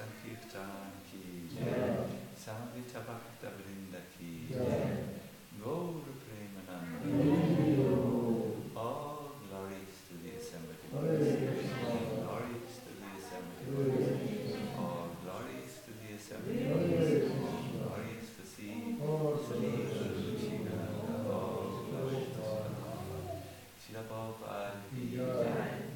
Sankirtan ki Samvita Bhakta Vrinda ki Gaura Premananda. All glories to the assembled devotees. Glories to the assembled devotees. All glories to the assembled devotees. All glories to see Sri Shiranda. All glories to Srila Prabhupada ki jai.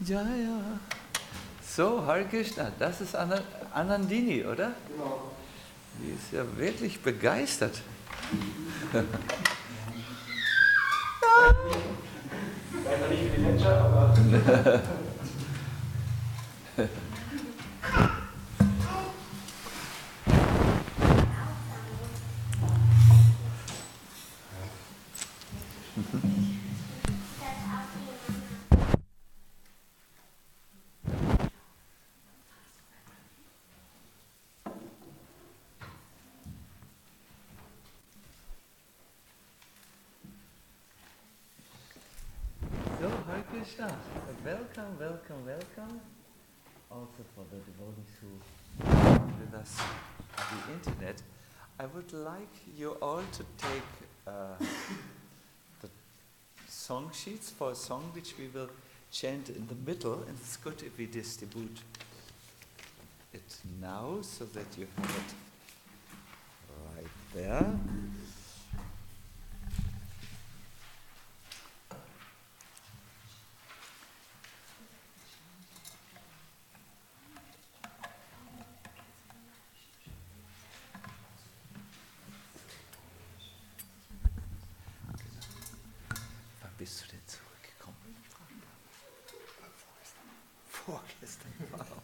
Jaya. So, Hare Krishna, das ist Anandini, oder? Genau. Die ist ja wirklich begeistert. Leider nicht für die Lecture, aber... So, Hare Krishna, welcome, welcome, welcome. Also for the devotees who are with us on the internet, I would like you all to take the song sheets for a song which we will chant in the middle, and it's good if we distribute it now so that you have it right there. Wann bist du denn zurückgekommen? Vorgestern. Wow.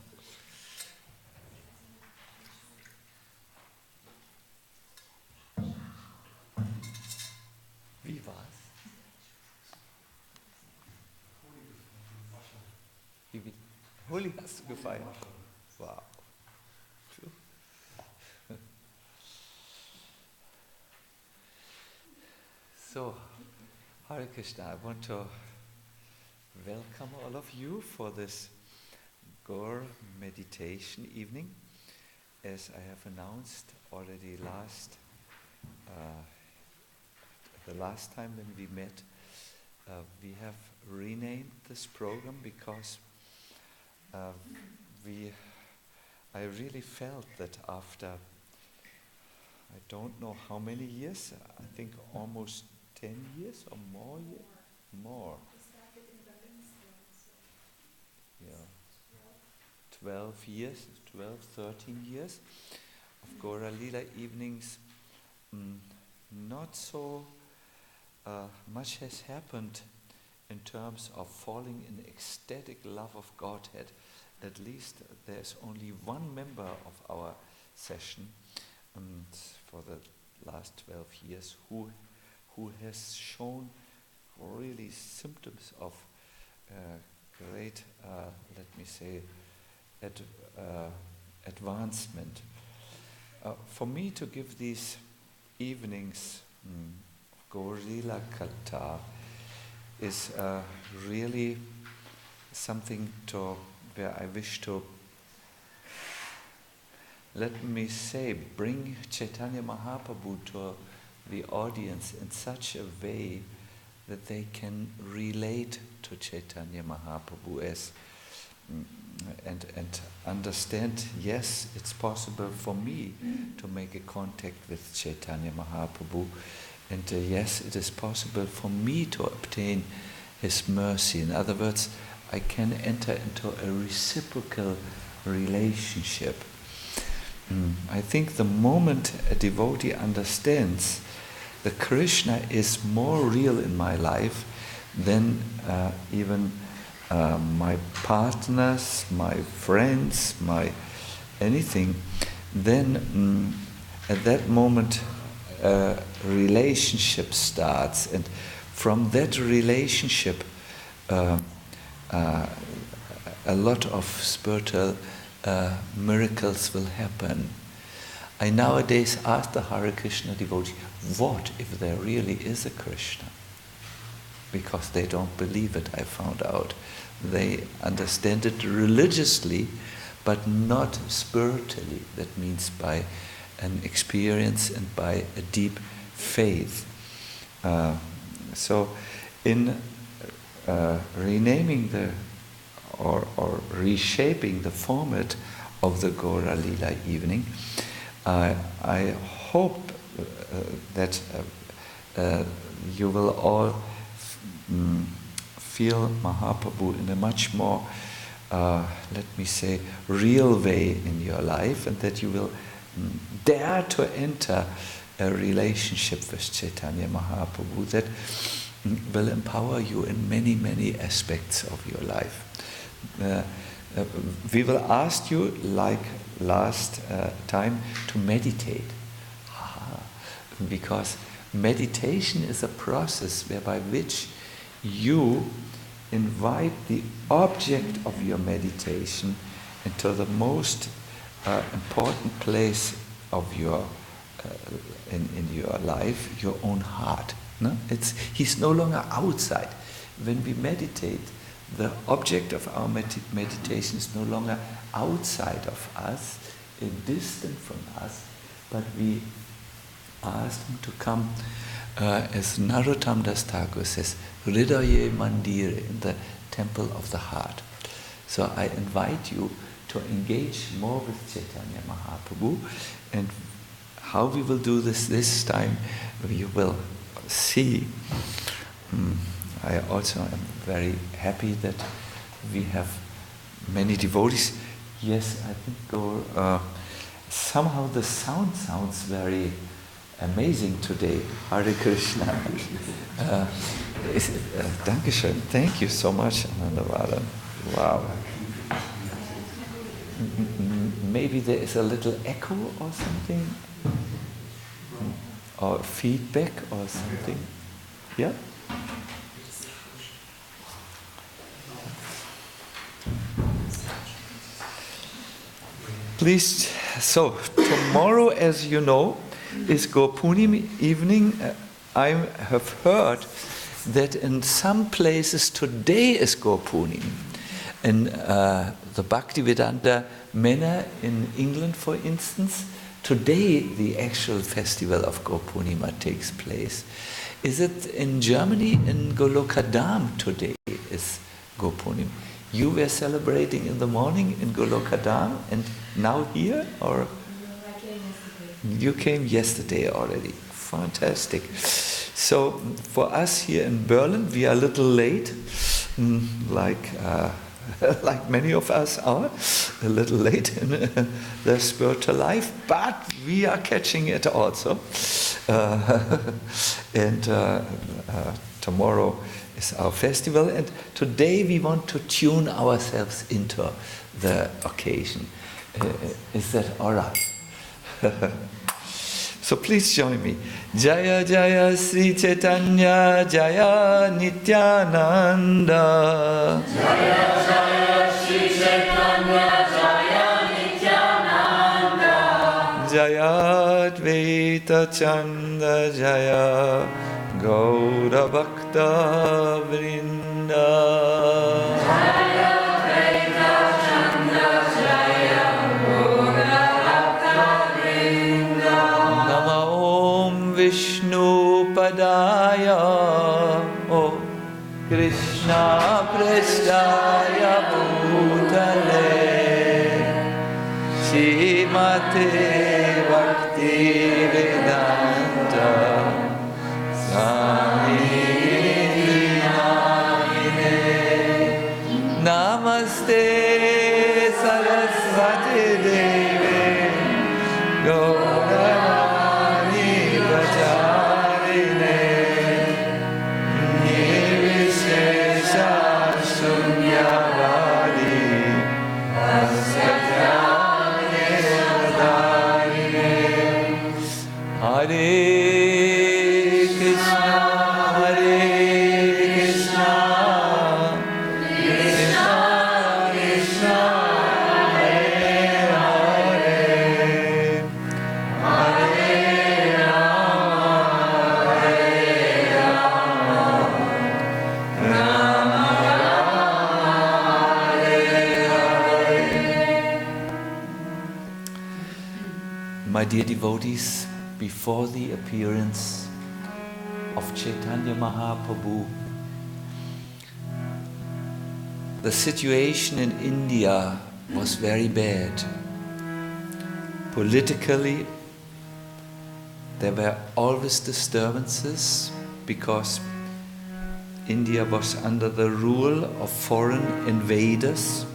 Wie war's? Wie Holi hast du gefeiert? Wow. So, Hare Krishna, I want to welcome all of you for this Gaura meditation evening. As I have announced already the last time when we met, we have renamed this program because I really felt that after I don't know how many years, I think almost 10 years or more. More. Yeah. 12 years, 12, 13 years of Gaura Lila evenings. Not so much has happened in terms of falling in ecstatic love of Godhead. At least there's only one member of our session for the last 12 years who has shown really symptoms of great, let me say, advancement. For me to give these evenings Gaurila Katha is really something where I wish to, let me say, bring Chaitanya Mahaprabhu to the audience in such a way that they can relate to Chaitanya Mahaprabhu and understand, yes, it's possible for me to make a contact with Chaitanya Mahaprabhu, and yes, it is possible for me to obtain his mercy. In other words, I can enter into a reciprocal relationship. I think the moment a devotee understands that Krishna is more real in my life than even my partners, my friends, my anything, then at that moment a relationship starts, and from that relationship a lot of spiritual miracles will happen. I nowadays ask the Hare Krishna devotee, what if there really is a Krishna? Because they don't believe it, I found out. They understand it religiously, but not spiritually. That means by an experience and by a deep faith. So in renaming or reshaping the format of the Gaura Lila evening, I hope that you will all feel Mahaprabhu in a much more, let me say, real way in your life, and that you will dare to enter a relationship with Chaitanya Mahaprabhu that will empower you in many, many aspects of your life. We will ask you, like last time, to meditate. Because meditation is a process whereby which you invite the object of your meditation into the most important place of your in your life, your own heart. No? He's no longer outside. When we meditate, the object of our meditation is no longer outside of us, distant from us, but we ask him to come, as Narottam Das Thakur says, Hridaye Mandire, in the temple of the heart. So I invite you to engage more with Chaitanya Mahaprabhu, and how we will do this time, you will see. I also am very happy that we have many devotees. Yes, I think somehow the sound sounds very amazing today. Hare Krishna. Dankeschön. Thank you so much, Anandavadan. Wow. Maybe there is a little echo or something, or feedback or something. Yeah? Please, so tomorrow, as you know, is Gopurnima evening. I have heard that in some places today is Gopurnima. In the Bhaktivedanta Manor in England, for instance, today the actual festival of Gopurnima takes place. Is it in Germany? In Golokadam today is Gopurnima. You were celebrating in the morning in Golokadam and now here, or? I came yesterday. You came yesterday already. Fantastic. So for us here in Berlin, we are a little late, like many of us are, a little late in the spiritual life, but we are catching it also. And tomorrow is our festival, and today we want to tune ourselves into the occasion. Is that all right? So please join me. Jaya Jaya Sri Chaitanya Jaya Nityananda. Jaya Jaya Sri Chaitanya Jaya Nityananda. Jaya Advaita Chanda Jaya Gaura Bhakta Vrinda. Jaya Advaita Chanda Jaya Gaura Bhakta Vrinda. Nama Om Vishnu Padaya, O Krishna Prestaya Bhutale, Srimate Bhakti Vedanta Swami Namine. Namaste Saraswati Devi Gaurani Pracharine Nirvishesha Shunyavadi Vasatyane Vadarine. Hare Krishna, Hare Krishna, Krishna Krishna, Hare Hare, Hare Rama, Hare Rama, Rama Rama, Hare Hare. My dear devotees, before the appearance of Chaitanya Mahaprabhu, the situation in India was very bad. Politically, there were always disturbances because India was under the rule of foreign invaders.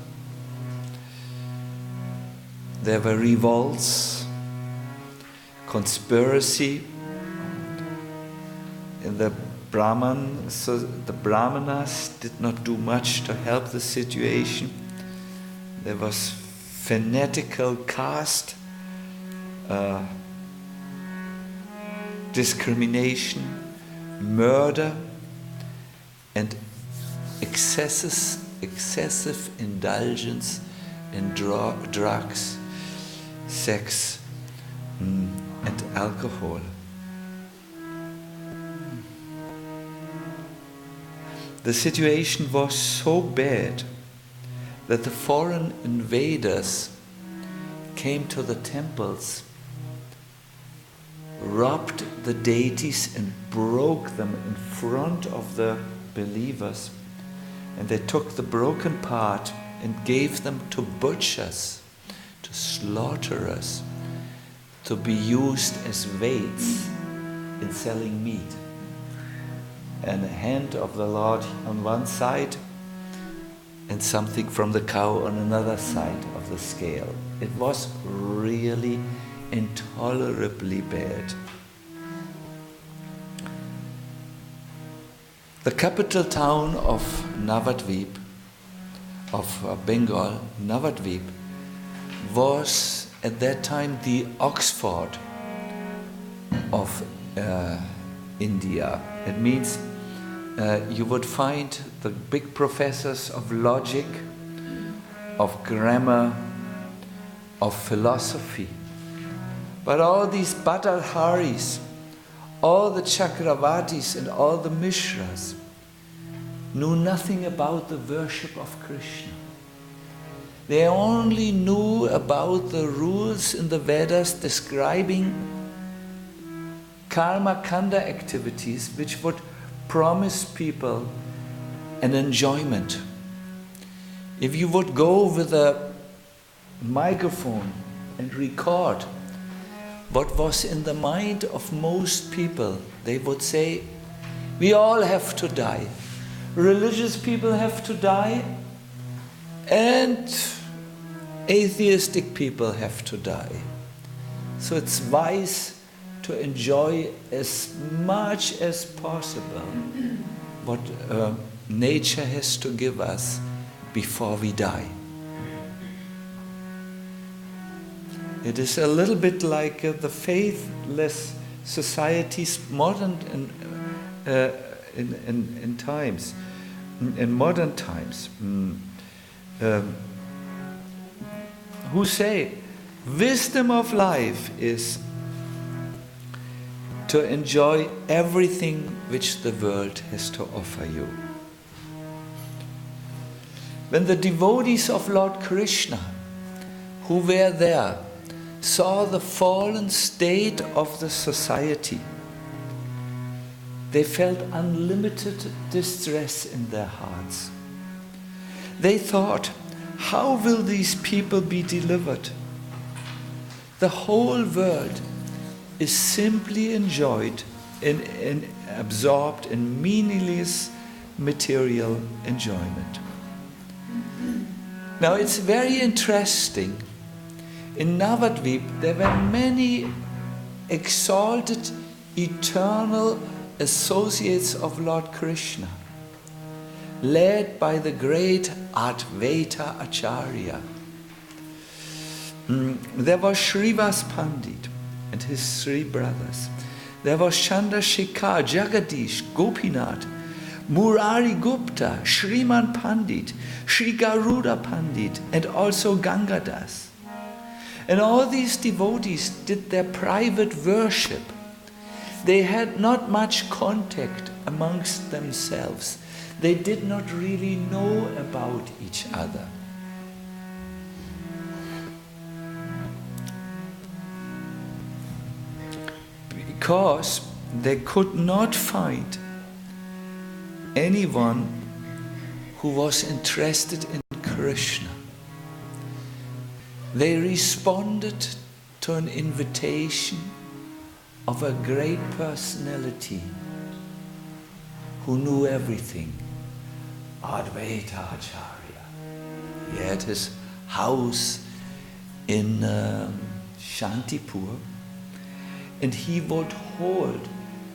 There were revolts, conspiracy. In the Brahmanas did not do much to help the situation. There was fanatical caste discrimination, murder, and excessive indulgence in drugs, sex, and alcohol. The situation was so bad that the foreign invaders came to the temples, robbed the deities and broke them in front of the believers. And they took the broken part and gave them to butchers, to slaughterers, to be used as weights in selling meat. And a hand of the Lord on one side and something from the cow on another side of the scale. It was really intolerably bad. The capital town of Navadvip, of Bengal, Navadvip, was at that time the Oxford of India. It means you would find the big professors of logic, of grammar, of philosophy. But all these Bhattadharis, all the Chakravartis and all the Mishras knew nothing about the worship of Krishna. They only knew about the rules in the Vedas describing karma kanda activities which would promise people an enjoyment. If you would go with a microphone and record what was in the mind of most people, they would say, we all have to die. Religious people have to die, and atheistic people have to die. So it's wise to enjoy as much as possible what nature has to give us before we die. It is a little bit like the faithless societies modern in times, in modern times, who say wisdom of life is to enjoy everything which the world has to offer you. When the devotees of Lord Krishna, who were there, saw the fallen state of the society, they felt unlimited distress in their hearts. They thought, how will these people be delivered? The whole world is simply enjoyed and absorbed in meaningless material enjoyment. Now it's very interesting. In Navadvip there were many exalted eternal associates of Lord Krishna, led by the great Advaita Acharya. There was Srivas Pandit and his three brothers. There was Chandrasekhar, Jagadish, Gopinath, Murari Gupta, Shriman Pandit, Sri Garuda Pandit, and also Gangadas. And all these devotees did their private worship. They had not much contact amongst themselves. They did not really know about each other. Because they could not find anyone who was interested in Krishna. They responded to an invitation of a great personality who knew everything, Advaita Acharya. He had his house in Shantipur, and he would hold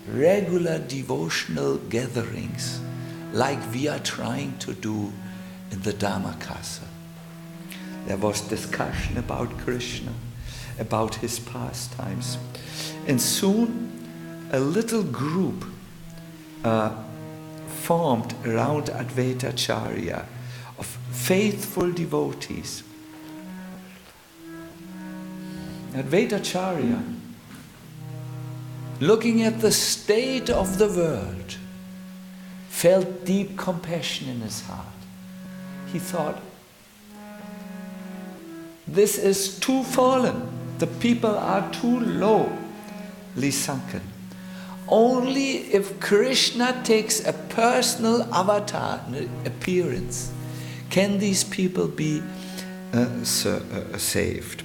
regular devotional gatherings like we are trying to do in the Dhammakasa. There was discussion about Krishna, about his pastimes, and soon a little group formed around Advaita Acharya of faithful devotees. Advaita Acharya, looking at the state of the world, felt deep compassion in his heart. He thought, this is too fallen. The people are too lowly sunken. Only if Krishna takes a personal avatar, an appearance, can these people be saved.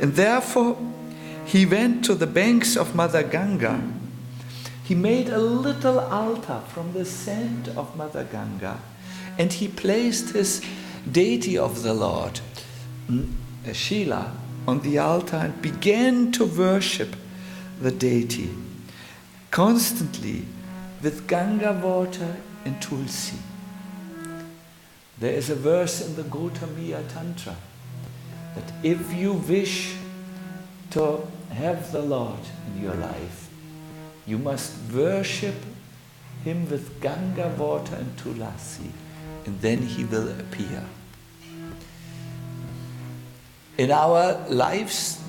And therefore, he went to the banks of Mother Ganga. He made a little altar from the sand of Mother Ganga, and he placed his deity of the Lord, Shila, on the altar and began to worship the deity constantly with Ganga water and Tulsi. There is a verse in the Gautamiya Tantra that if you wish to have the Lord in your life, you must worship him with Ganga water and Tulasi, and then he will appear. In our lives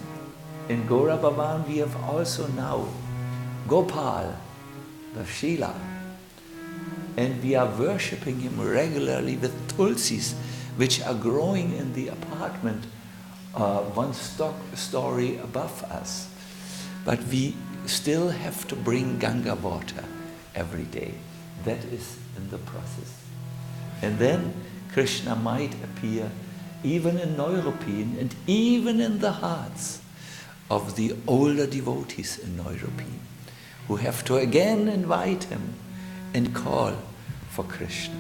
in Gaura Bhavan, we have also now Gopal, the Shila, and we are worshipping him regularly with tulsis, which are growing in the apartment one story above us. But we still have to bring Ganga water every day. That is in the process. And then Krishna might appear even in Neuruppin and even in the hearts of the older devotees in Neuruppin, who have to again invite him and call for Krishna.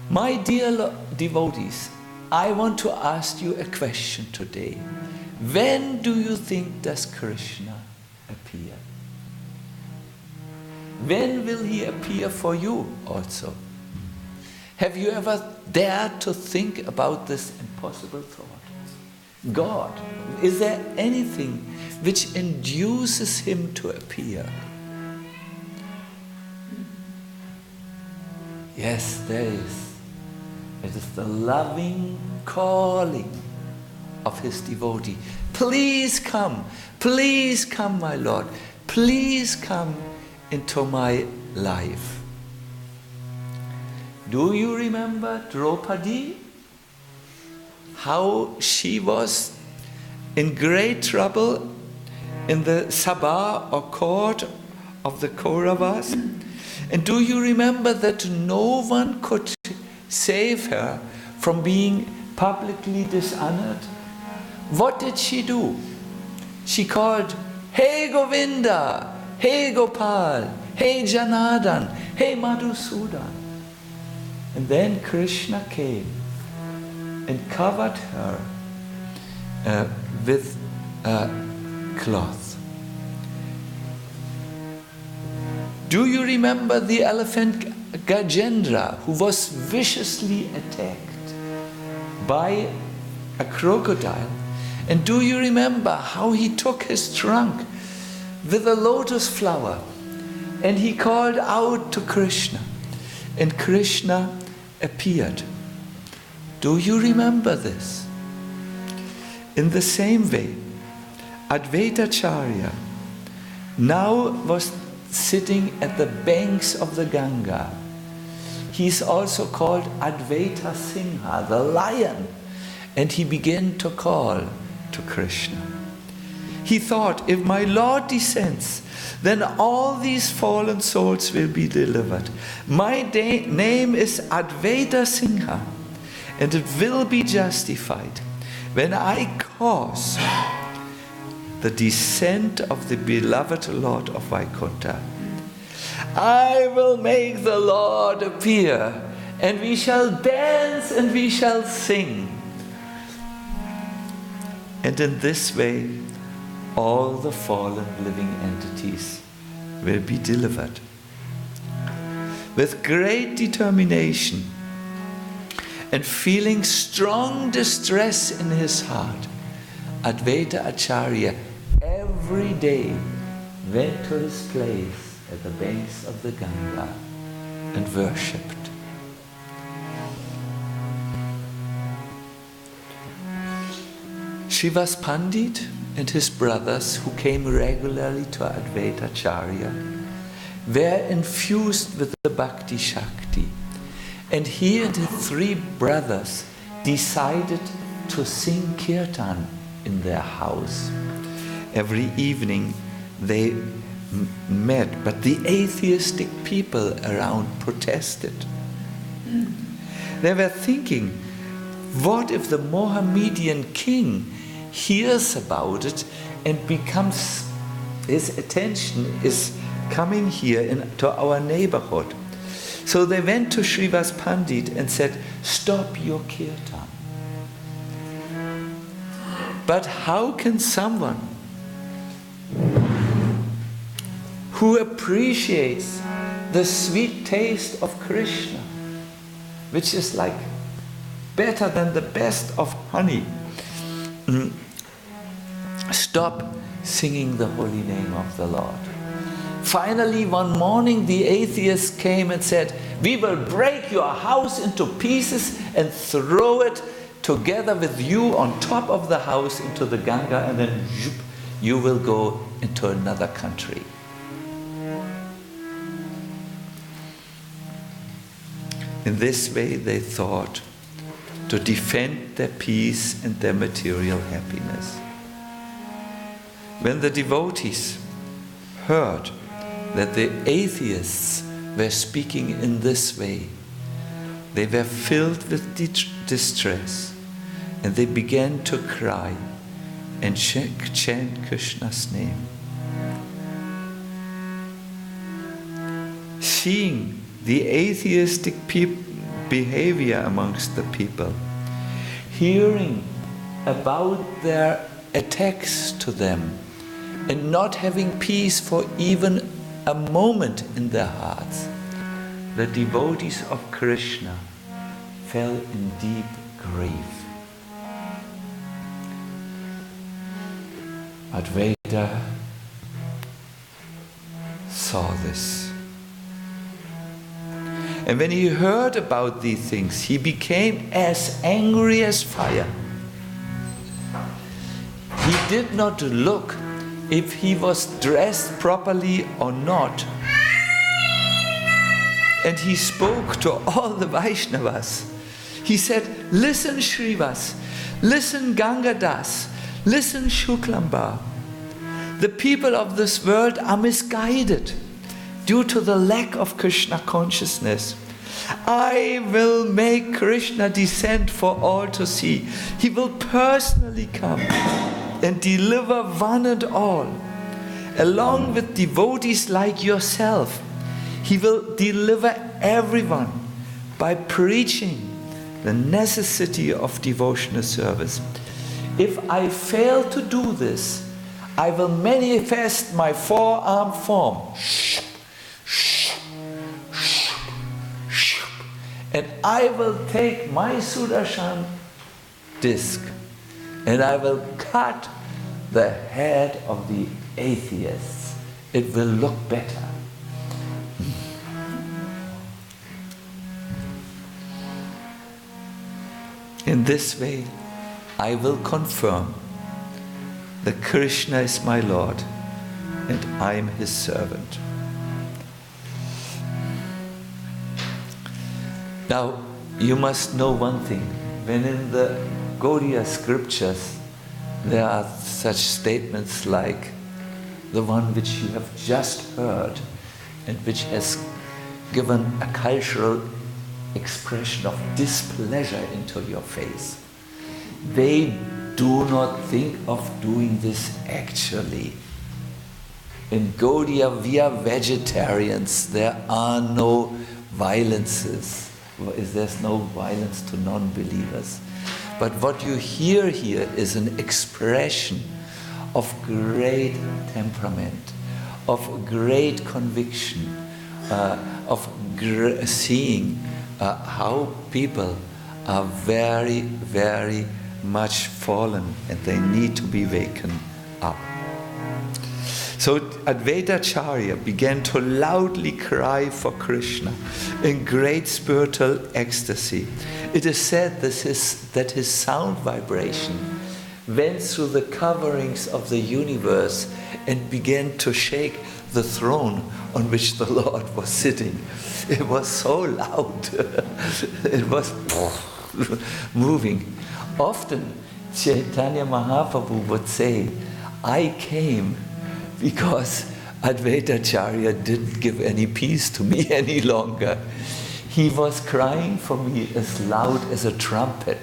My dear devotees, I want to ask you a question today. When do you think does Krishna appear? When will he appear for you also? Have you ever dared to think about this impossible thought? God, is there anything which induces him to appear? Yes, there is. It is the loving calling of his devotee. Please come, my Lord. Please come into my life. Do you remember Draupadi? How she was in great trouble in the Sabha or court of the Kauravas? And do you remember that no one could save her from being publicly dishonored? What did she do? She called, "Hey Govinda, hey Gopal, hey Janardhan, hey Madhusudan." And then Krishna came and covered her with a cloth. Do you remember the elephant Gajendra, who was viciously attacked by a crocodile? And do you remember how he took his trunk with a lotus flower and he called out to Krishna, and Krishna appeared? Do you remember this? In the same way, Advaita Acharya now was sitting at the banks of the Ganga. He is also called Advaita Singha, the lion, and he began to call to Krishna. He thought, if my Lord descends, then all these fallen souls will be delivered. My name is Advaita Singha, and it will be justified when I cause the descent of the beloved Lord of Vaikuntha. I will make the Lord appear, and we shall dance and we shall sing. And in this way, all the fallen living entities will be delivered. With great determination and feeling strong distress in his heart, Advaita Acharya every day went to his place at the banks of the Ganga and worshipped. Srivas Pandit and his brothers, who came regularly to Advaita Acharya, were infused with the Bhakti Shakti. And he and his 3 brothers decided to sing kirtan in their house. Every evening they met, but the atheistic people around protested. They were thinking, what if the Mohammedan king hears about it and becomes, his attention is coming here into our neighborhood. So they went to Srivas Pandit and said, stop your kirtan. But how can someone who appreciates the sweet taste of Krishna, which is like better than the best of honey, stop singing the holy name of the Lord? Finally, one morning, the atheist came and said, we will break your house into pieces and throw it together with you on top of the house into the Ganga, and then you will go into another country. In this way, they thought to defend their peace and their material happiness. When the devotees heard that the atheists were speaking in this way, they were filled with distress, and they began to cry and chant Krishna's name. Seeing the atheistic behavior amongst the people, hearing about their attacks to them, and not having peace for even a moment in their hearts, the devotees of Krishna fell in deep grief. Advaita saw this. And when he heard about these things, he became as angry as fire. He did not look if he was dressed properly or not. And he spoke to all the Vaishnavas. He said, listen Srivas, listen Gangadas, listen Shuklamba. The people of this world are misguided due to the lack of Krishna consciousness. I will make Krishna descend for all to see. He will personally come and deliver one and all, along with devotees like yourself. He will deliver everyone by preaching the necessity of devotional service. If I fail to do this, I will manifest my four-armed form. And I will take my Sudarshan disc and I will cut the head of the atheists. It will look better. In this way, I will confirm that Krishna is my Lord and I am his servant. Now, you must know one thing. When in the Gaudiya scriptures, there are such statements like the one which you have just heard and which has given a cultural expression of displeasure into your face. They do not think of doing this actually. In Gaudiya, we are vegetarians. There are no violences. There's no violence to non-believers. But what you hear here is an expression of great temperament, of great conviction, of seeing how people are very, very much fallen and they need to be wakened up. So Advaitacharya began to loudly cry for Krishna in great spiritual ecstasy. It is said that his sound vibration went through the coverings of the universe and began to shake the throne on which the Lord was sitting. It was so loud. It was moving. Often Chaitanya Mahaprabhu would say, I came because Advaitacharya didn't give any peace to me any longer. He was crying for me as loud as a trumpet.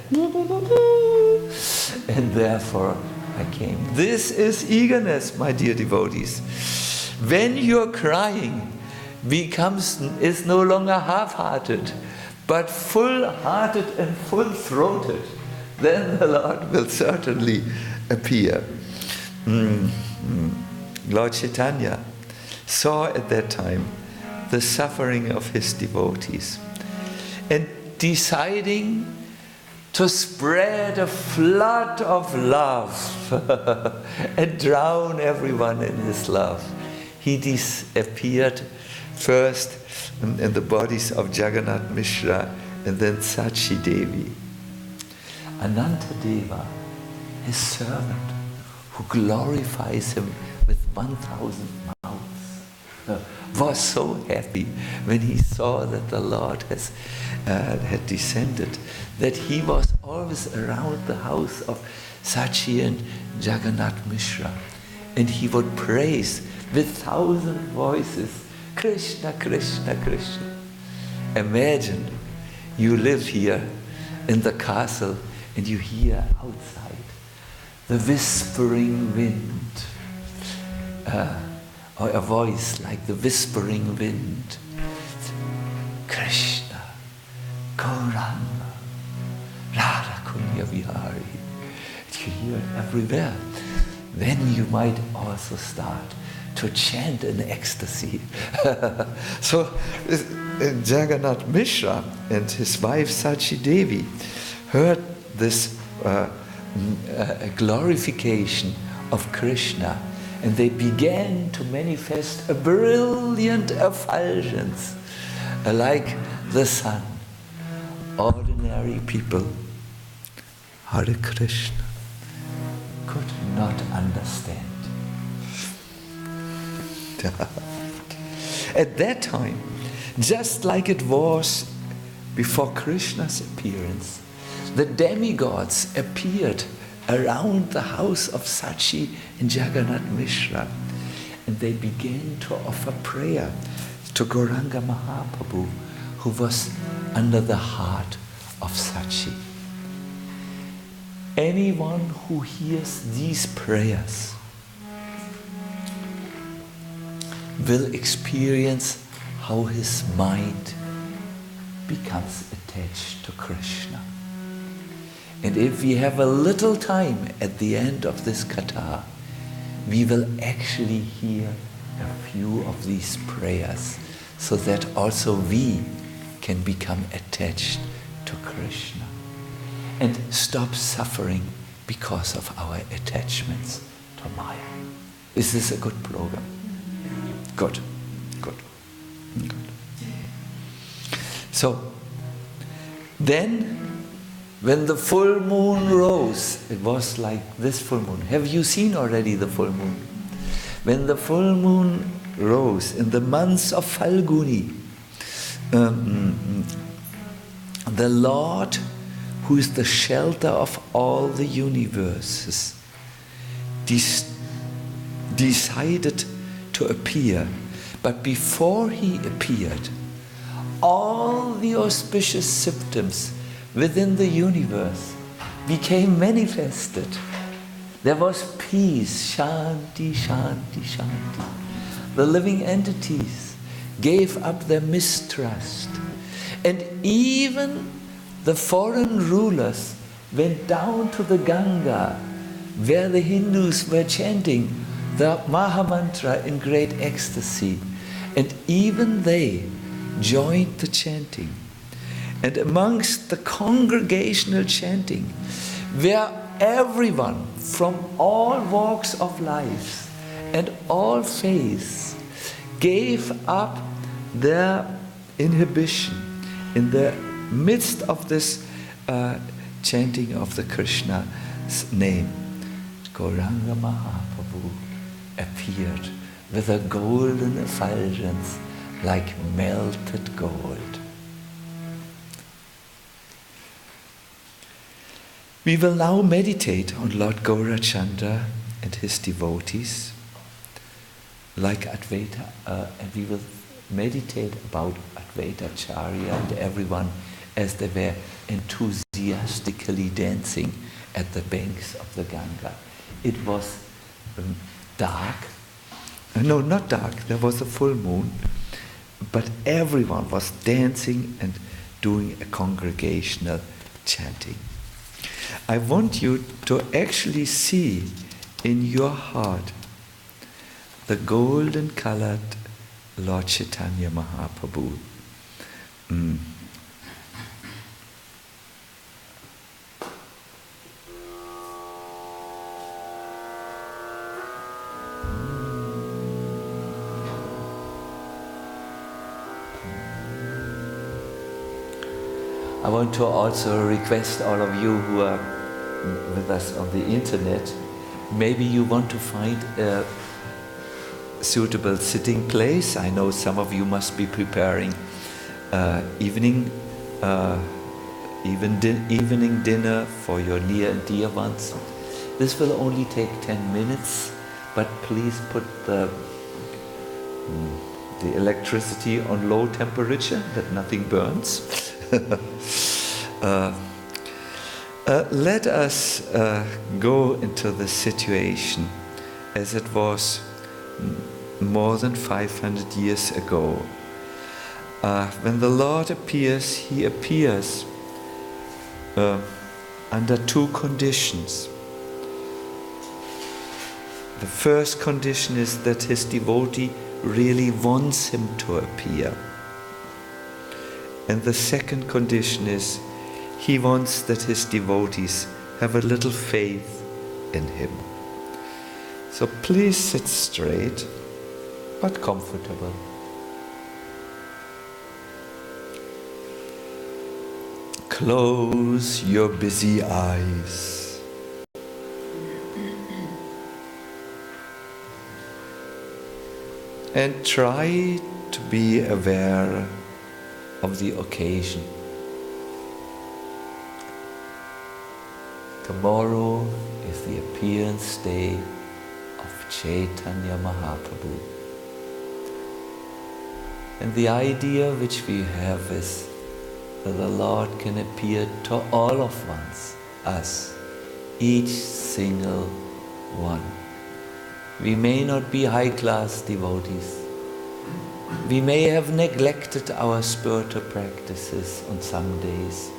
And therefore I came. This is eagerness, my dear devotees. When your crying is no longer half-hearted, but full-hearted and full-throated, then the Lord will certainly appear. Lord Chaitanya saw at that time the suffering of his devotees and deciding to spread a flood of love and drown everyone in his love. He appeared first in the bodies of Jagannath Mishra and then Sachi Devi. Anantadeva, his servant, who glorifies him with 1,000 mouths, was so happy when he saw that the Lord had descended, that he was always around the house of Sachi and Jagannath Mishra, and he would praise with 1,000 voices, Krishna, Krishna, Krishna. Imagine you live here in the castle and you hear outside the whispering wind, or a voice like the whispering wind. Krishna, Gauranga, Radha Kunya Vihari. You hear it everywhere. Then you might also start to chant in ecstasy. So Jagannath Mishra and his wife Sachi Devi heard this glorification of Krishna, and they began to manifest a brilliant effulgence like the sun. Ordinary people, Hare Krishna, could not understand. At that time, just like it was before Krishna's appearance, the demigods appeared around the house of Sachi and Jagannath Mishra, and they began to offer prayer to Gauranga Mahaprabhu, who was under the heart of Sachi. Anyone who hears these prayers will experience how his mind becomes attached to Krishna. And if we have a little time at the end of this katha, we will actually hear a few of these prayers, so that also we can become attached to Krishna and stop suffering because of our attachments to Maya. Is this a good program? Good, good, good. So, then, when the full moon rose, it was like this full moon. Have you seen already the full moon? When the full moon rose in the months of Falguni, the Lord, who is the shelter of all the universes, decided to appear. But before he appeared, all the auspicious symptoms within the universe became manifested. There was peace, shanti, shanti, shanti. The living entities gave up their mistrust. And even the foreign rulers went down to the Ganga, where the Hindus were chanting the Mahamantra in great ecstasy. And even they joined the chanting. And amongst the congregational chanting, where everyone from all walks of life and all faiths gave up their inhibition in the midst of this chanting of the Krishna's name, Gauranga Mahaprabhu appeared with a golden effulgence like melted gold. We will now meditate on Lord Gaurachandra and his devotees, like Advaita, and we will meditate about Advaita Acharya and everyone as they were enthusiastically dancing at the banks of the Ganga. It was dark. No, not dark. There was a full moon, but everyone was dancing and doing a congregational chanting. I want you to actually see in your heart the golden colored Lord Chaitanya Mahaprabhu. I want to also request all of you who are with us on the internet, maybe you want to find a suitable sitting place. I know some of you must be preparing evening dinner for your near and dear ones. This will only take 10 minutes, but please put the electricity on low temperature, that nothing burns. Let us go into the situation as it was more than 500 years ago. When the Lord appears, He appears under two conditions. The first condition is that His devotee really wants Him to appear. And the second condition is He wants that His devotees have a little faith in Him. So please sit straight, but comfortable. Close your busy eyes. And try to be aware of the occasion. Tomorrow is the appearance day of Chaitanya Mahaprabhu. And the idea which we have is that the Lord can appear to all of us, each single one. We may not be high-class devotees. We may have neglected our spiritual practices on some days,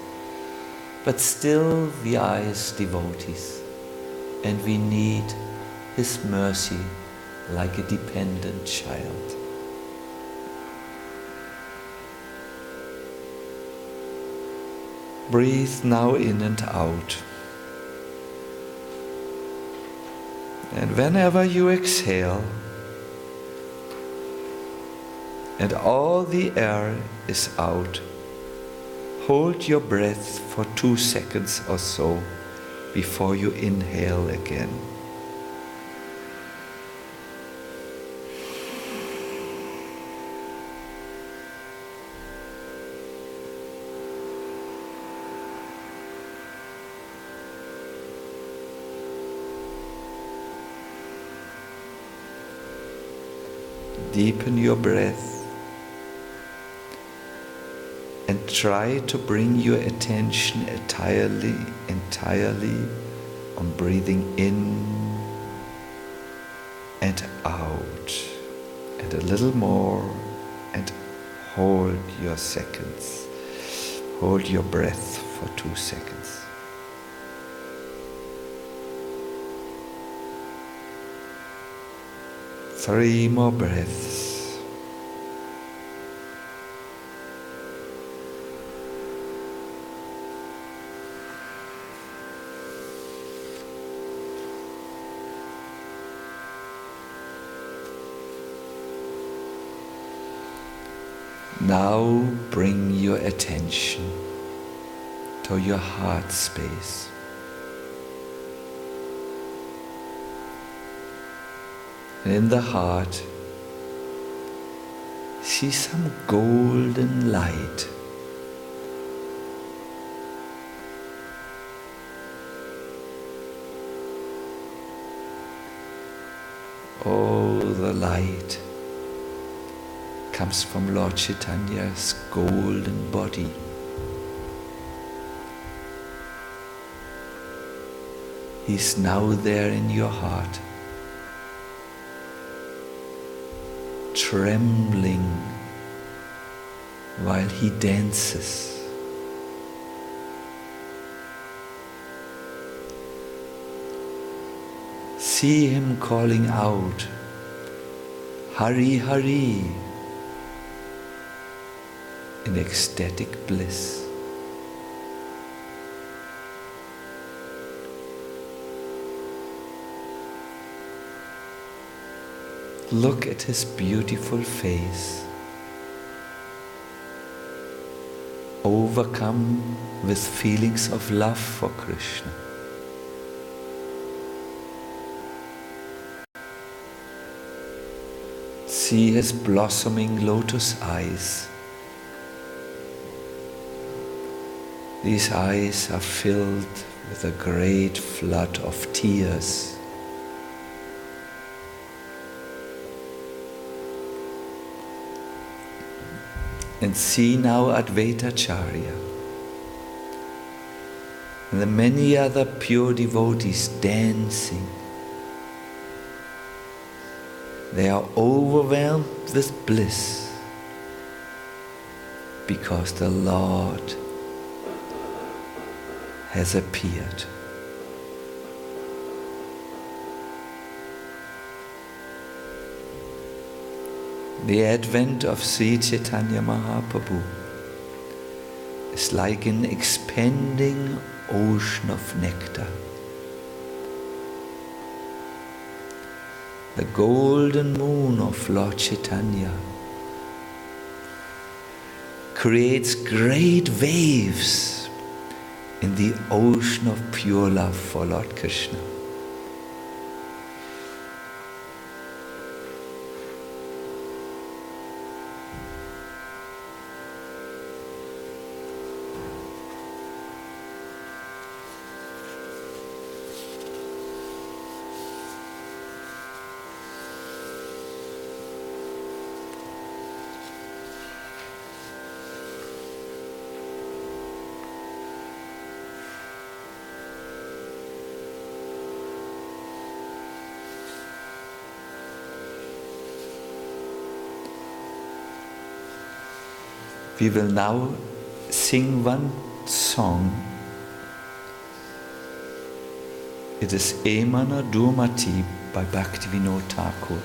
but still we are His devotees, and we need His mercy like a dependent child. Breathe now in and out. And whenever you exhale, and all the air is out, hold your breath for 2 seconds or so before you inhale again. Deepen your breath. and try to bring your attention entirely on breathing in and out, and a little more, and hold your seconds. Hold your breath for 2 seconds. Three more breaths. Now bring your attention to your heart space. And in the heart, see some golden light. Oh, the light comes from Lord Chaitanya's golden body. He's now there in your heart, trembling while he dances. See him calling out, Hari Hari, in ecstatic bliss. Look at his beautiful face, overcome with feelings of love for Krishna. See his blossoming lotus eyes. These eyes are filled with a great flood of tears. And see now Advaitacharya and the many other pure devotees dancing. They are overwhelmed with bliss because the Lord has appeared. The advent of Sri Chaitanya Mahaprabhu is like an expanding ocean of nectar. The golden moon of Lord Chaitanya creates great waves in the ocean of pure love for Lord Krishna. We will now sing one song. It is Emana Durmati by Bhaktivinoda Thakur.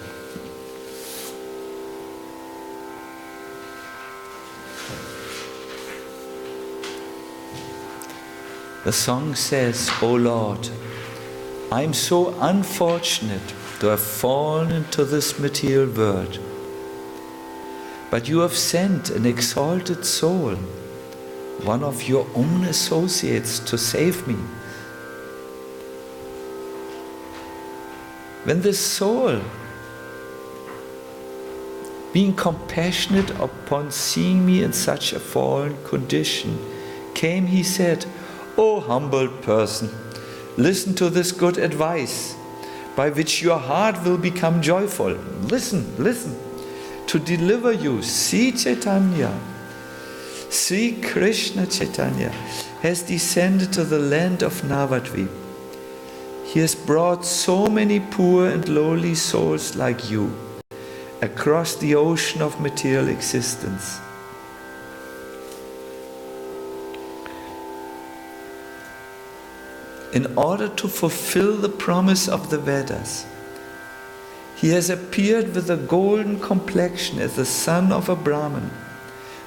The song says, O Lord, I am so unfortunate to have fallen into this material world. But you have sent an exalted soul, one of your own associates, to save me. When this soul, being compassionate upon seeing me in such a fallen condition, came, he said, O humbled person, listen to this good advice, by which your heart will become joyful. Listen, listen. To deliver you, Sri Chaitanya Sri Krishna Chaitanya has descended to the land of Navadvip. He has brought so many poor and lowly souls like you across the ocean of material existence. In order to fulfill the promise of the Vedas, he has appeared with a golden complexion as the son of a Brahmin,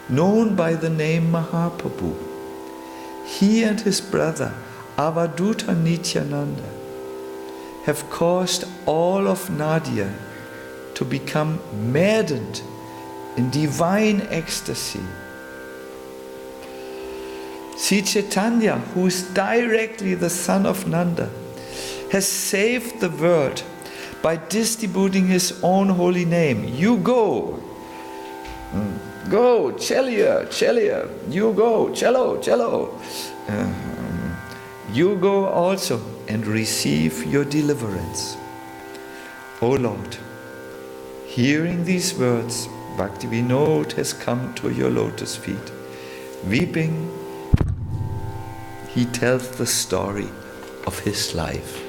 known by the name Mahaprabhu. He and his brother Avaduta Nityananda have caused all of Nadia to become maddened in divine ecstasy. Sri Chaitanya, who is directly the son of Nanda, has saved the world by distributing his own holy name. You go. Go, Chelia, Chelia. You go, cello, cello. You go also and receive your deliverance. O Lord, hearing these words, Bhaktivinoda has come to your lotus feet. Weeping, he tells the story of his life.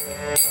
Hare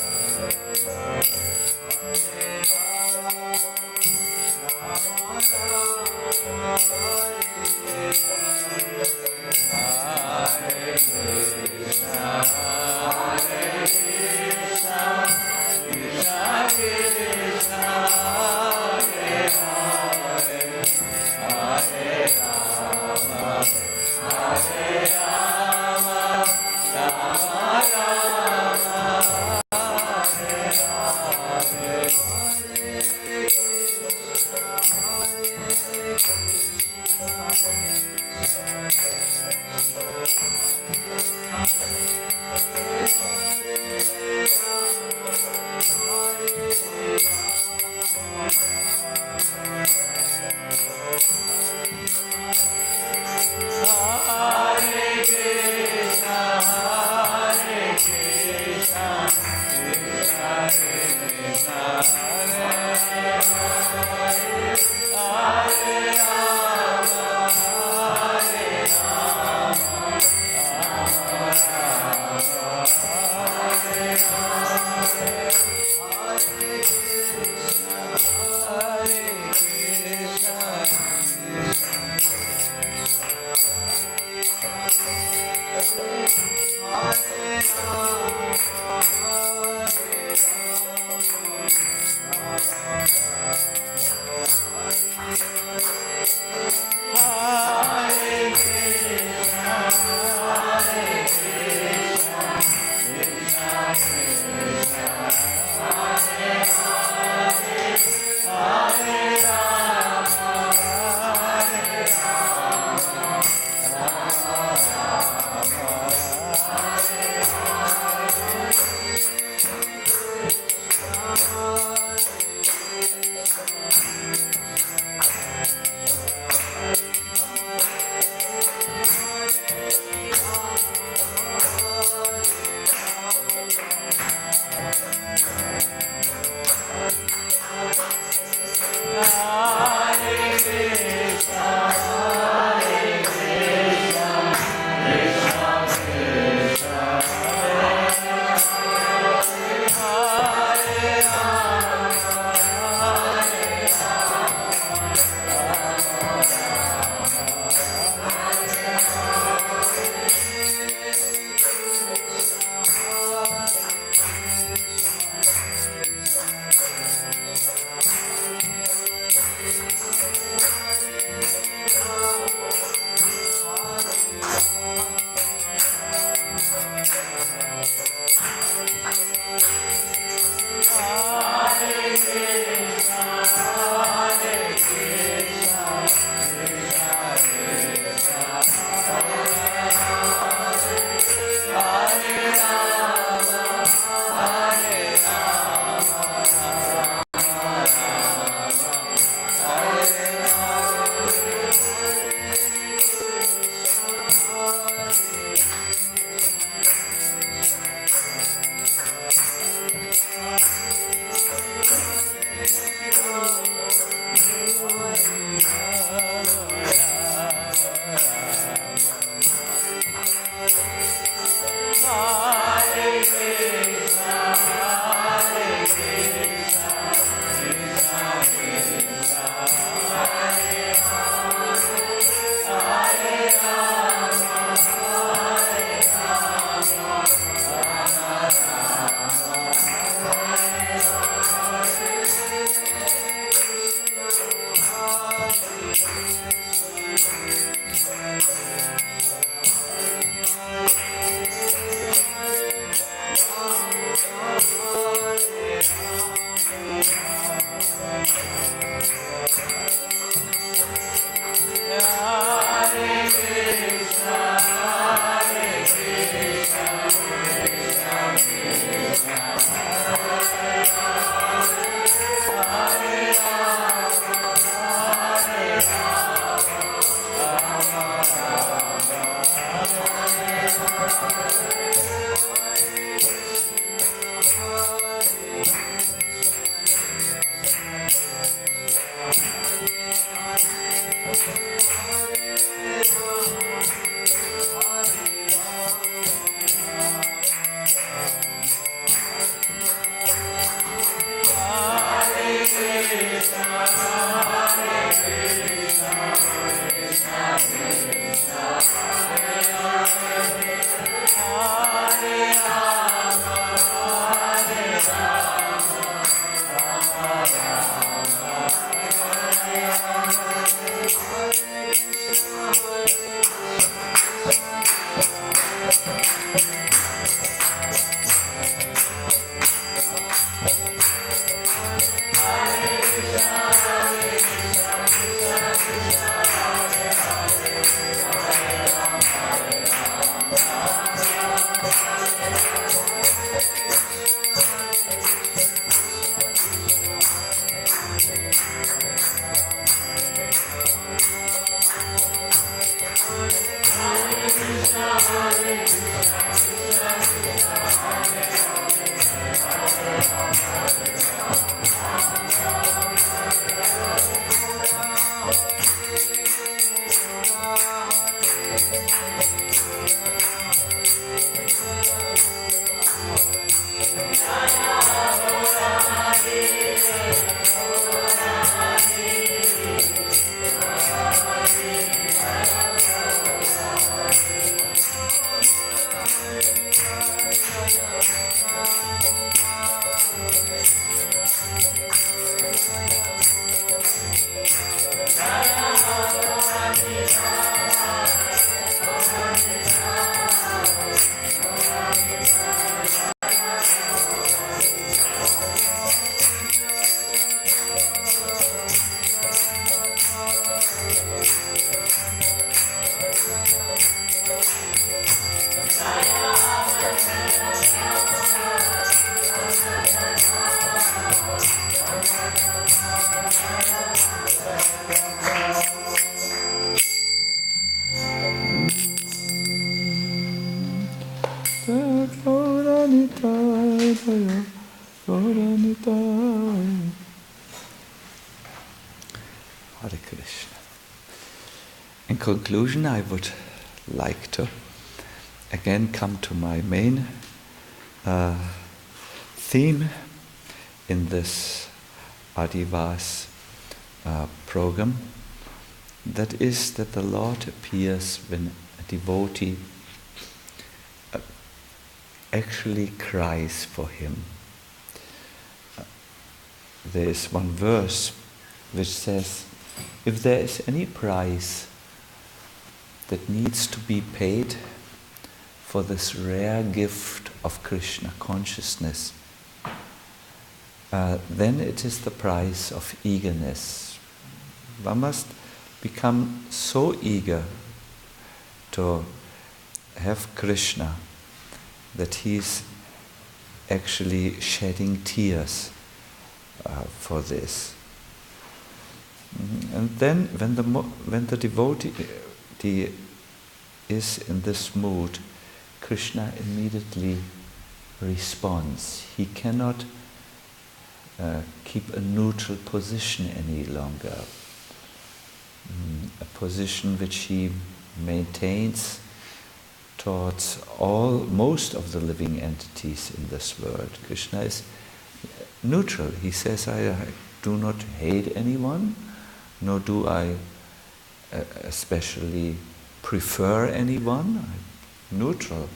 Jaya Gaura Nitai. Hare Krishna. In conclusion, I would like to again come to my main theme in this Adivas program. That is that the Lord appears when a devotee actually cries for him. There is one verse which says, if there is any price that needs to be paid for this rare gift of Krishna consciousness, then it is the price of eagerness. One must become so eager to have Krishna that he is actually shedding tears for this. And then when the devotee is in this mood, Krishna immediately responds. He cannot keep a neutral position any longer. A position which he maintains towards most of the living entities in this world. Krishna is neutral. He says, I do not hate anyone, nor do I especially prefer anyone. I'm neutral.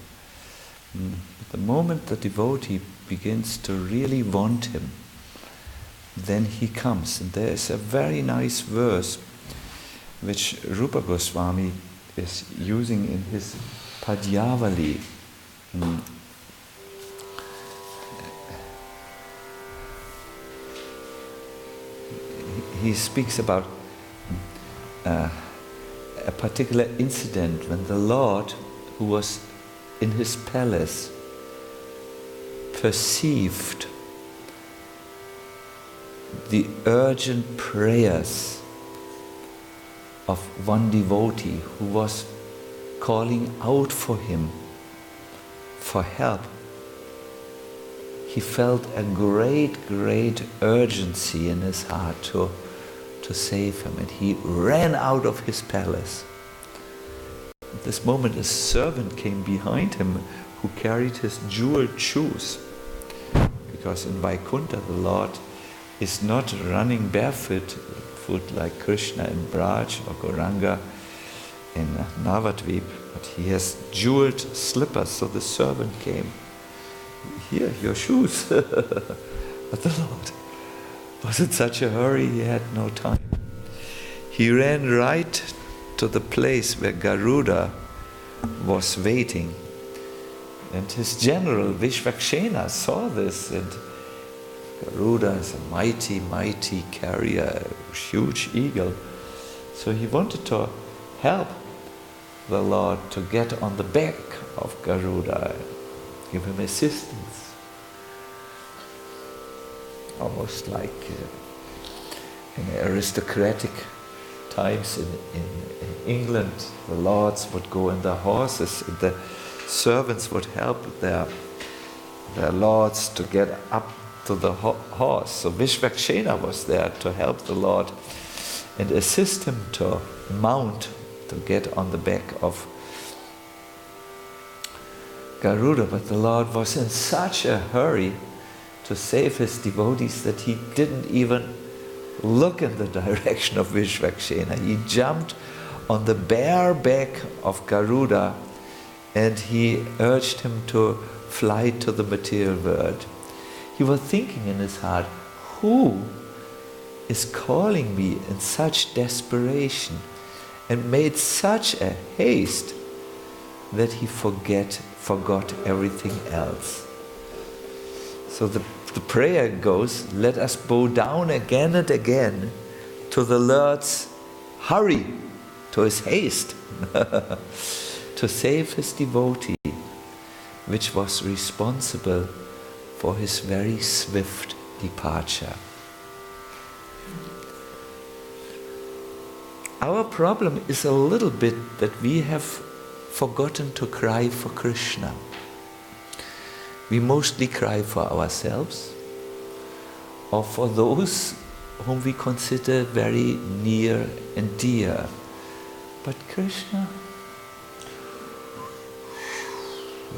The moment the devotee begins to really want him, then he comes. And there is a very nice verse which Rupa Goswami is using in his Padyavali. He speaks about a particular incident when the Lord, who was in his palace, perceived the urgent prayers of one devotee who was calling out for him for help. He felt a great urgency in his heart to save him, and he ran out of his palace. At this moment a servant came behind him who carried his jeweled shoes, because in Vaikuntha the Lord is not running barefoot like Krishna in Braj or Gauranga in Navadvip, but he has jeweled slippers. So the servant came, here, your shoes. But the Lord was in such a hurry, he had no time. He ran right to the place where Garuda was waiting. And his general, Vishvakshena, saw this, and Garuda is a mighty carrier, a huge eagle. So he wanted to help the Lord to get on the back of Garuda, give him assistance. Almost like in aristocratic times in England, the lords would go in their horses and the servants would help their lords to get up to the horse. So Vishvakshena was there to help the Lord and assist him to mount, to get on the back of Garuda. But the Lord was in such a hurry to save his devotees that he didn't even look in the direction of Vishvakshena. He jumped on the bare back of Garuda and he urged him to fly to the material world. He was thinking in his heart, who is calling me in such desperation, and made such a haste that he forgot everything else. So the prayer goes, let us bow down again and again to the Lord's hurry, to his haste, to save his devotee, which was responsible for his very swift departure. Our problem is a little bit that we have forgotten to cry for Krishna. we mostly cry for ourselves or for those whom we consider very near and dear. But Krishna,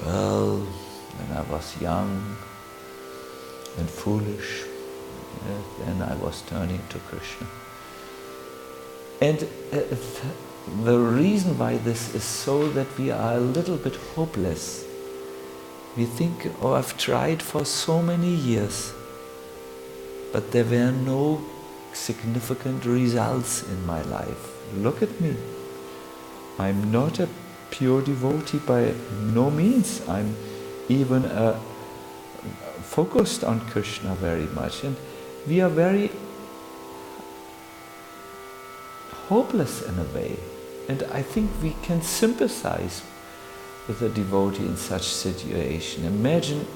well, when I was young and foolish, then I was turning to Krishna. And the reason why this is so that we are a little bit hopeless. We think, oh, I've tried for so many years, but there were no significant results in my life. Look at me. I'm not a pure devotee by no means. I'm even focused on Krishna very much. And we are very hopeless in a way. And I think we can sympathize with a devotee in such situation. Imagine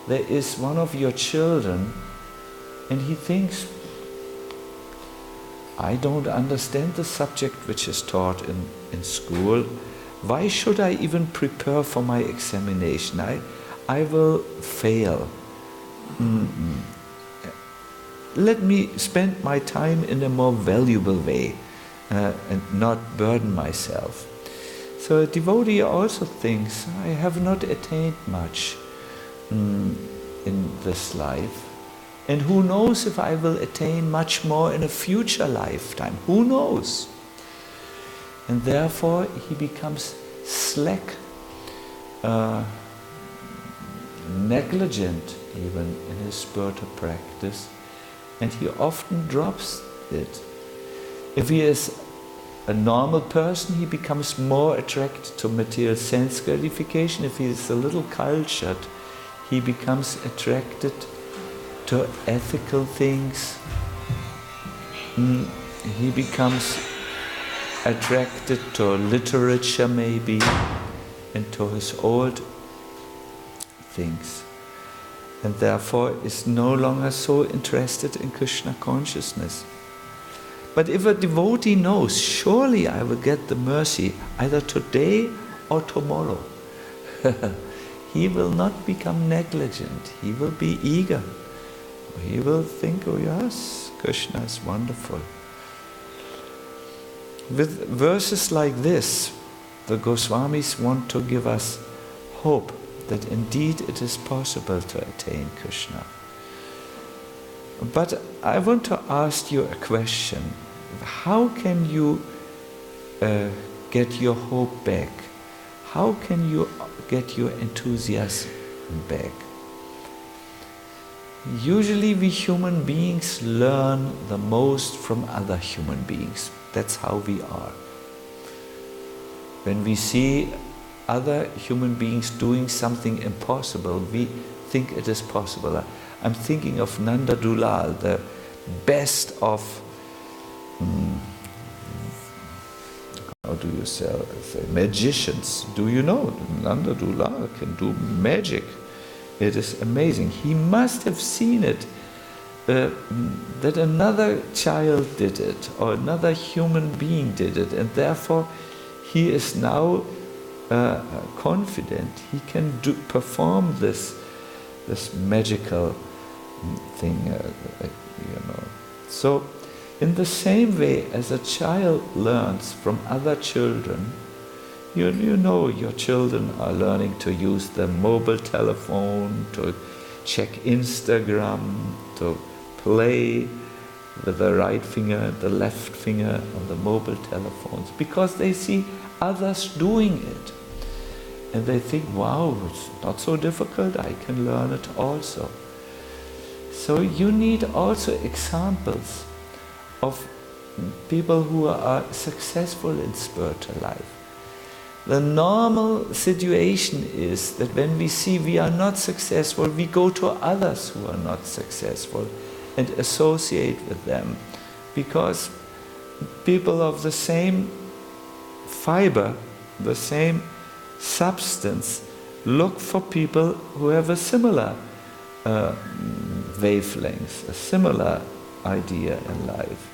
there is one of your children and he thinks, I don't understand the subject which is taught in school. Why should I even prepare for my examination? I will fail. Let me spend my time in a more valuable way and not burden myself. So a devotee also thinks, I have not attained much in this life. And who knows if I will attain much more in a future lifetime? Who knows? And therefore he becomes slack, negligent even in his spiritual practice, and he often drops it. If he is a normal person, he becomes more attracted to material sense gratification. If he is a little cultured, he becomes attracted to ethical things. He becomes attracted to literature maybe, and to his old things. And therefore is no longer so interested in Krishna consciousness. But if a devotee knows, surely I will get the mercy either today or tomorrow, he will not become negligent. He will be eager. He will think, oh yes, Krishna is wonderful. With verses like this, the Goswamis want to give us hope that indeed it is possible to attain Krishna. But I want to ask you a question. How can you get your hope back? How can you get your enthusiasm back? Usually we human beings learn the most from other human beings. That's how we are. When we see other human beings doing something impossible, we think it is possible. I'm thinking of Nanda Dulal, the best of, how do you say, magicians. Do you know? Nanda Dulal can do magic. It is amazing. He must have seen it, that another child did it, or another human being did it, and therefore he is now confident. He can perform this magical thing, So, in the same way as a child learns from other children, you know your children are learning to use the mobile telephone, to check Instagram, to play with the right finger and the left finger on the mobile telephones, because they see others doing it. And they think, wow, it's not so difficult, I can learn it also. So you need also examples of people who are successful in spiritual life. The normal situation is that when we see we are not successful, we go to others who are not successful and associate with them, because people of the same fiber, the same substance, look for people who have a similar wavelength, a similar idea in life.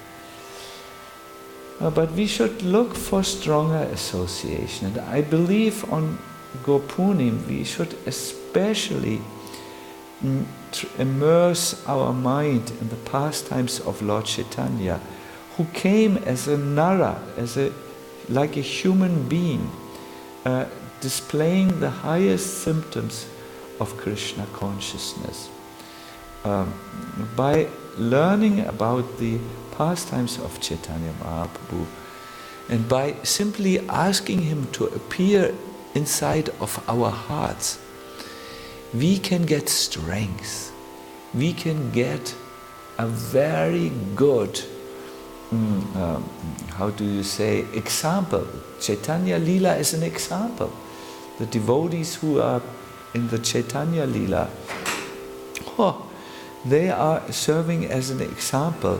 But we should look for stronger association. And I believe on Gopunim we should especially immerse our mind in the pastimes of Lord Chaitanya, who came as a Nara, like a human being, displaying the highest symptoms of Krishna consciousness. By learning about the pastimes of Chaitanya Mahaprabhu, and by simply asking him to appear inside of our hearts, we can get strength. We can get a very good, example. Chaitanya Leela is an example. The devotees who are in the Chaitanya Leela, they are serving as an example.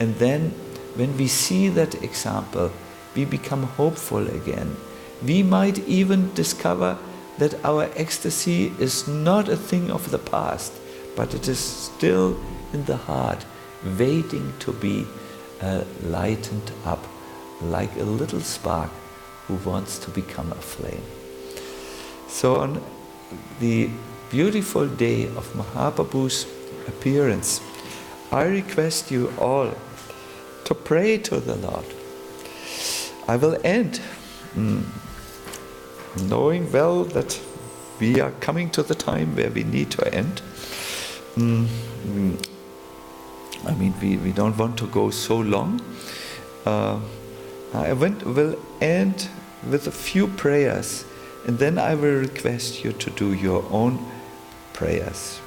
And then when we see that example, we become hopeful again. We might even discover that our ecstasy is not a thing of the past, but it is still in the heart, waiting to be lightened up, like a little spark who wants to become a flame. So on the beautiful day of Mahaprabhu's appearance, I request you all to pray to the Lord. I will end knowing well that we are coming to the time where we need to end. We don't want to go so long. I will end with a few prayers, and then I will request you to do your own prayers.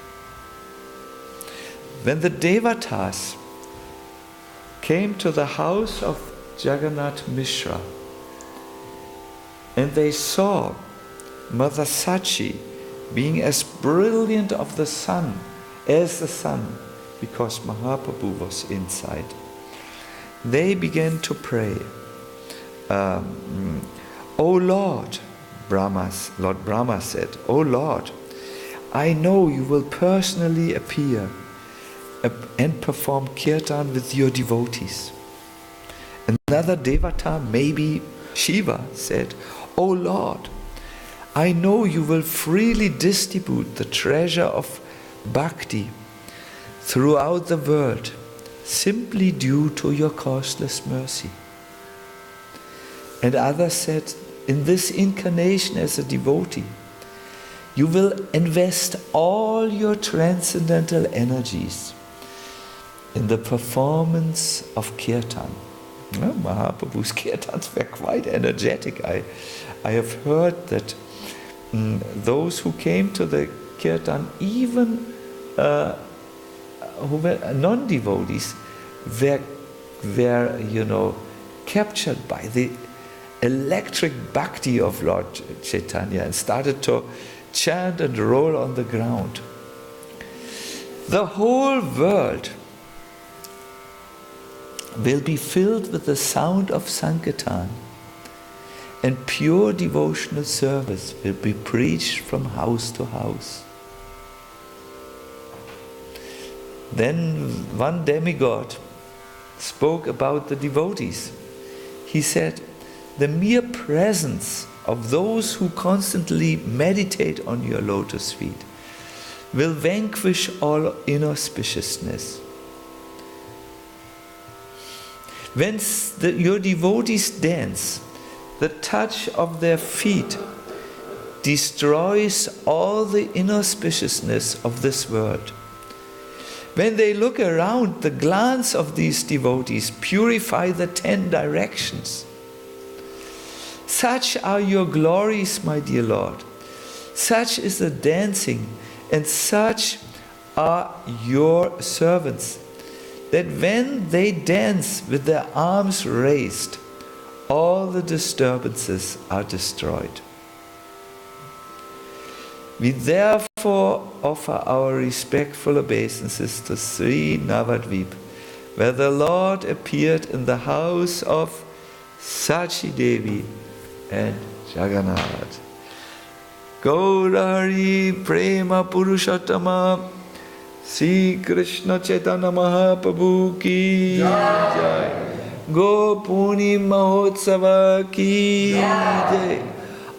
When the Devatas came to the house of Jagannath Mishra, and they saw Mother Sachi being as brilliant of the sun as the sun, because Mahaprabhu was inside, they began to pray. O Lord, Lord Brahma said, O Lord, I know you will personally appear and perform kirtan with your devotees. Another Devata, maybe Shiva, said, O Lord, I know you will freely distribute the treasure of bhakti throughout the world, simply due to your causeless mercy. And others said, in this incarnation as a devotee, you will invest all your transcendental energies in the performance of kirtan. Mahaprabhu's kirtans were quite energetic. I have heard that those who came to the kirtan, even who were non-devotees, were captured by the electric bhakti of Lord Chaitanya and started to chant and roll on the ground. The whole world will be filled with the sound of Sankirtan, and pure devotional service will be preached from house to house. Then one demigod spoke about the devotees. He said, the mere presence of those who constantly meditate on your lotus feet will vanquish all inauspiciousness. When your devotees dance, the touch of their feet destroys all the inauspiciousness of this world. When they look around, the glance of these devotees purify the 10 directions. Such are your glories, my dear Lord. Such is the dancing, and such are your servants, that when they dance with their arms raised, all the disturbances are destroyed. We therefore offer our respectful obeisances to Sri Navadvip, where the Lord appeared in the house of Sachi Devi and Jagannath. Gaura Hari Prema Purushottama Sri Krishna Chaitanya Mahaprabhu ki Jai. Go Puni Mahotsava ki Jai.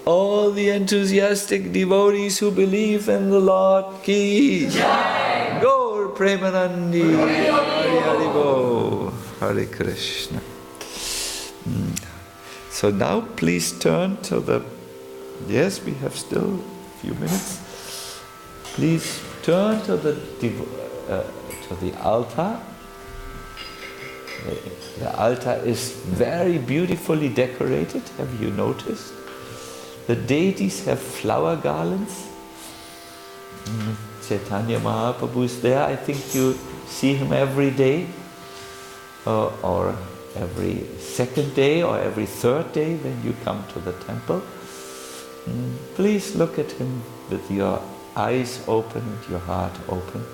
all the enthusiastic devotees who believe in the Lord ki Jai. Gaura Premanandi. Hari Hari Bo. Hare Krishna. So now please turn to the, yes, we have still a few minutes. Please turn to the altar. The altar is very beautifully decorated. Have you noticed? The deities have flower garlands. Chaitanya Mahaprabhu is there. I think you see him every day, or every second day, or every third day when you come to the temple. Please look at him with your eyes open and your heart open.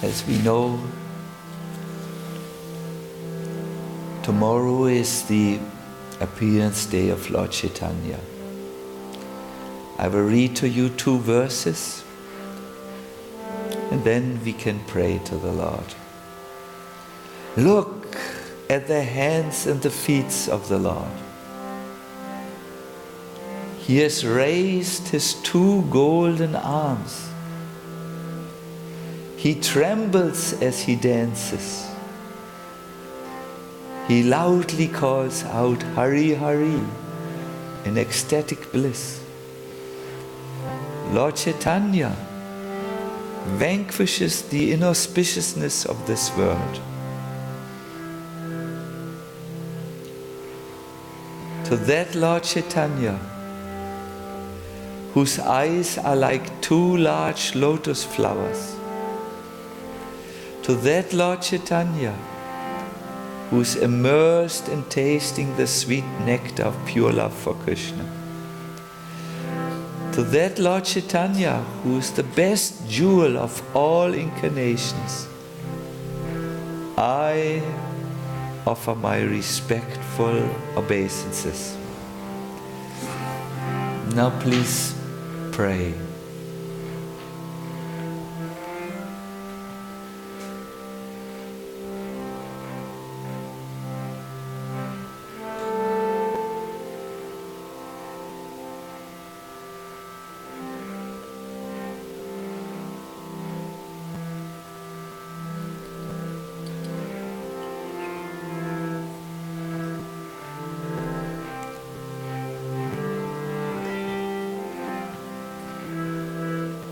As we know, tomorrow is the appearance day of Lord Chaitanya. I will read to you 2 verses and then we can pray to the Lord. Look at the hands and the feet of the Lord. He has raised his 2 golden arms. He trembles as he dances. He loudly calls out Hari Hari in ecstatic bliss. Lord Chaitanya vanquishes the inauspiciousness of this world. To that Lord Chaitanya, whose eyes are like 2 large lotus flowers, to that Lord Chaitanya, who is immersed in tasting the sweet nectar of pure love for Krishna, to that Lord Chaitanya, who is the best jewel of all incarnations, I offer my respectful obeisances. Now please pray.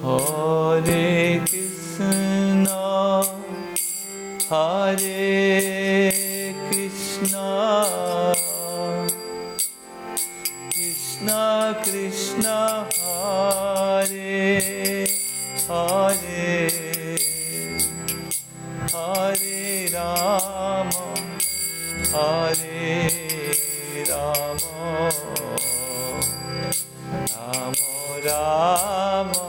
Hare Krishna, Hare Krishna, Krishna Krishna, Hare Hare, Hare Rama, Hare Rama, Rama Rama,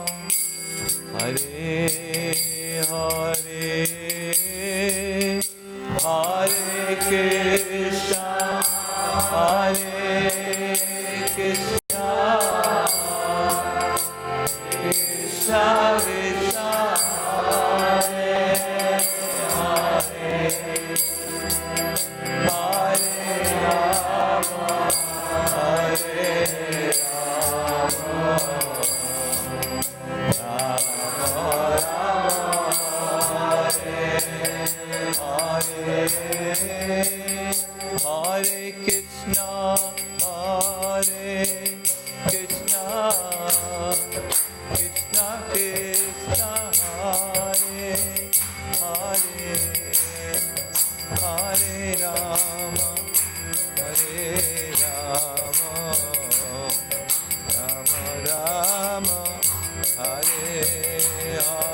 Hare Hare, Hare Krishna, Hare Krishna, Krishna Krishna, Hare Hare, Hare Rama, Hare Rama, Hare Krishna, Hare Krishna, Krishna Krishna, Hare Hare, Hare Rama, Hare Rama, Rama Rama, Hare Hare.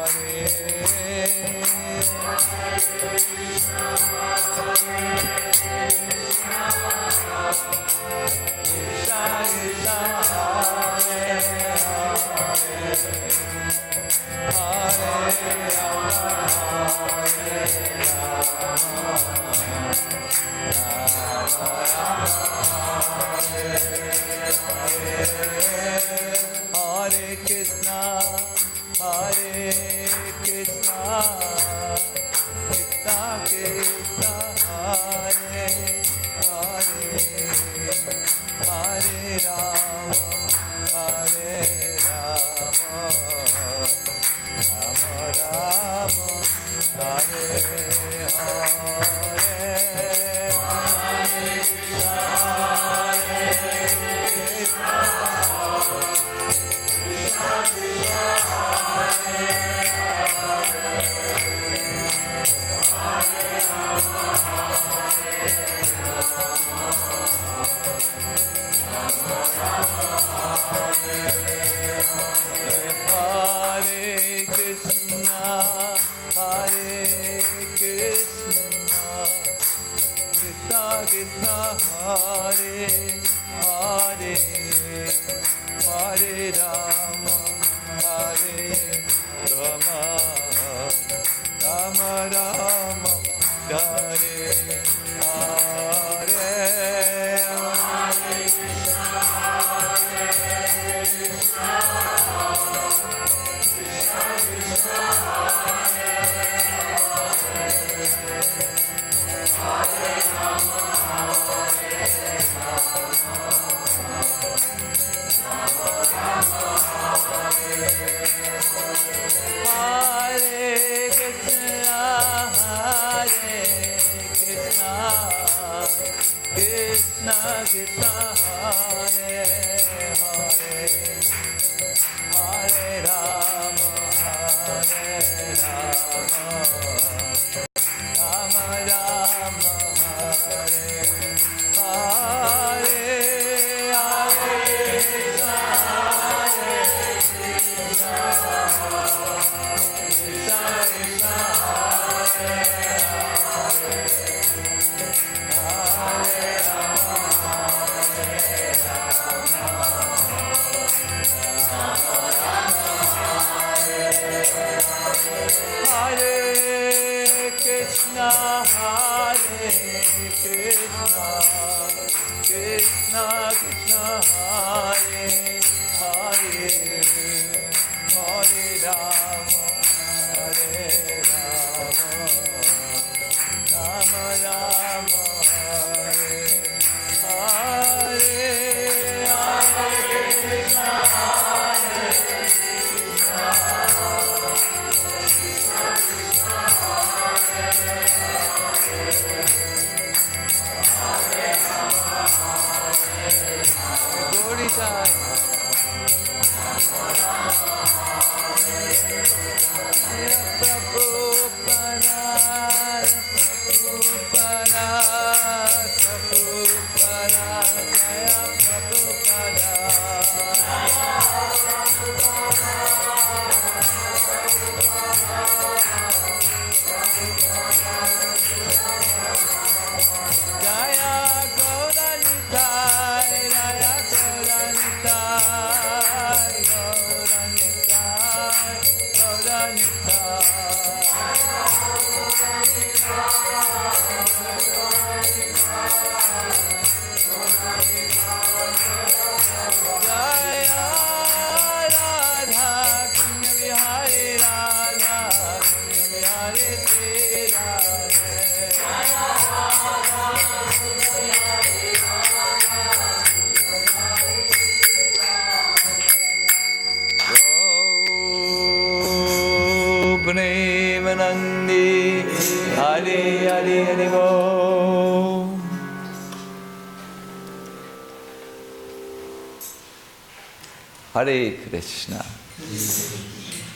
Hare Krishna.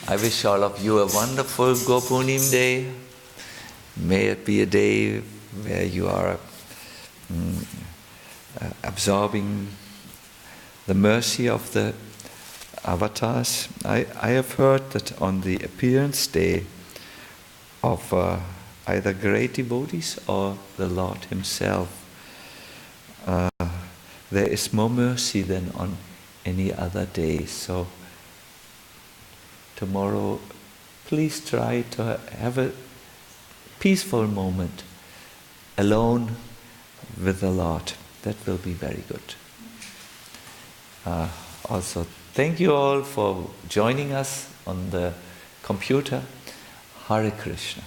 I wish all of you a wonderful Gopunim day. May it be a day where you are absorbing the mercy of the avatars. I have heard that on the appearance day of either great devotees or the Lord Himself, there is more mercy than on any other day. So tomorrow, please try to have a peaceful moment alone with the Lord. That will be very good. Also, thank you all for joining us on the computer. Hare Krishna.